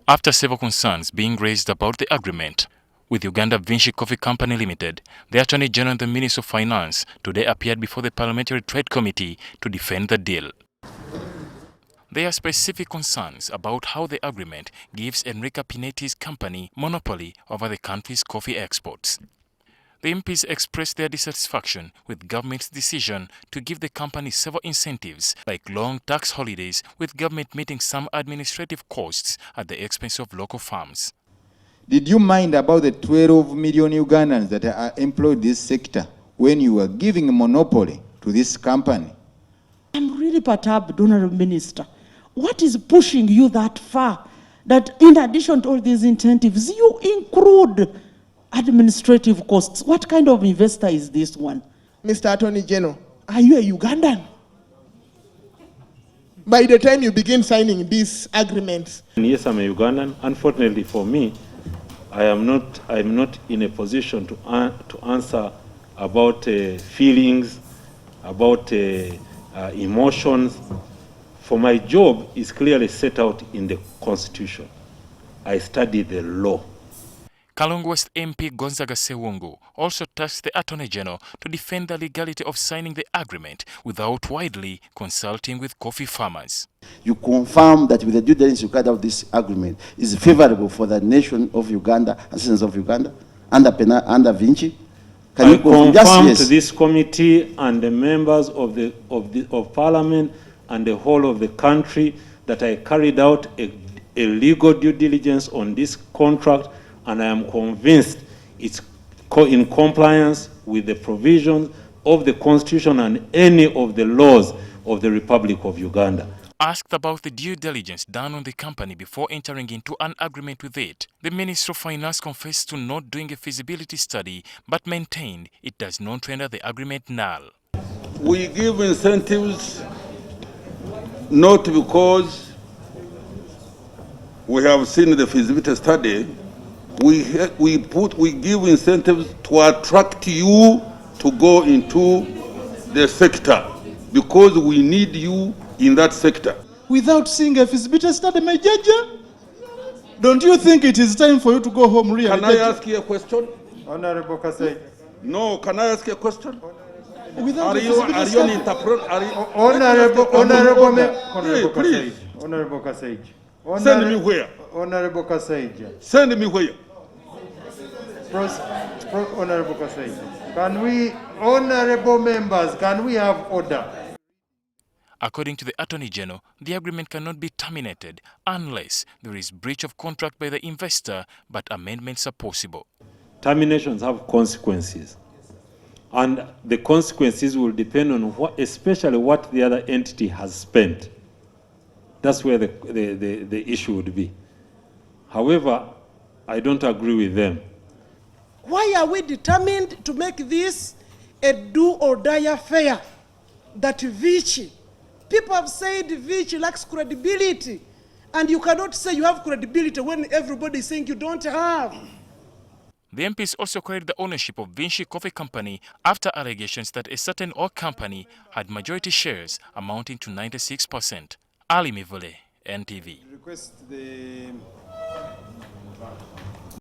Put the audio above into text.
After several concerns being raised about the agreement with Uganda Vinci Coffee Company Limited, the Attorney General and the Minister of Finance today appeared before the Parliamentary Trade Committee to defend the deal. There are specific concerns about how the agreement gives Enrique Pinetti's company monopoly over the country's coffee exports. The MPs expressed their dissatisfaction with government's decision to give the company several incentives like long tax holidays, with government meeting some administrative costs at the expense of local farms. Did you mind about the 12 million Ugandans that are employed in this sector when you were giving a monopoly to this company? I'm really perturbed, Honorable Minister. What is pushing you that far that in addition to all these incentives, you include administrative costs? What kind of investor is this one? Mr. Attorney General, are you a Ugandan? By the time you begin signing these agreements. Yes, I'm a Ugandan. Unfortunately for me, I'm not in a position to answer about feelings, about emotions. For my job is clearly set out in the Constitution. I study the law. Kalungu West MP Gonzaga Sewungu also tasked the Attorney General to defend the legality of signing the agreement without widely consulting with coffee farmers. You confirm that with the due diligence you carried out this agreement is favorable for the nation of Uganda and citizens of Uganda under Vinci? Can you confirm to this committee and the members of Parliament and the whole of the country that I carried out a legal due diligence on this contract, and I am convinced it's in compliance with the provisions of the Constitution and any of the laws of the Republic of Uganda. Asked about the due diligence done on the company before entering into an agreement with it, the Minister of Finance confessed to not doing a feasibility study but maintained it does not render the agreement null. We give incentives not because we have seen the feasibility study. We give incentives to attract you to go into the sector because we need you in that sector. Without seeing a feasibility study, my judge, don't you think it is time for you to go home, really? Can I ask you a question? Honorable Kasai. No, can I ask you a question? Without are you an interpreter? Honorable please. Honorable Kasai. Send me where? Honorable Kasai. Send me where? Honorable Kasai. Can we, honorable members, can we have order? According to the Attorney General, the agreement cannot be terminated unless there is breach of contract by the investor, but amendments are possible. Terminations have consequences, and the consequences will depend on especially what the other entity has spent. That's where the issue would be. However, I don't agree with them. Why are we determined to make this a do or die affair? That Vinci, people have said Vinci lacks credibility, and you cannot say you have credibility when everybody is saying you don't have. The MPs also queried the ownership of Vinci Coffee Company after allegations that a certain oil company had majority shares amounting to 96%. Ali Mivule, NTV. Request the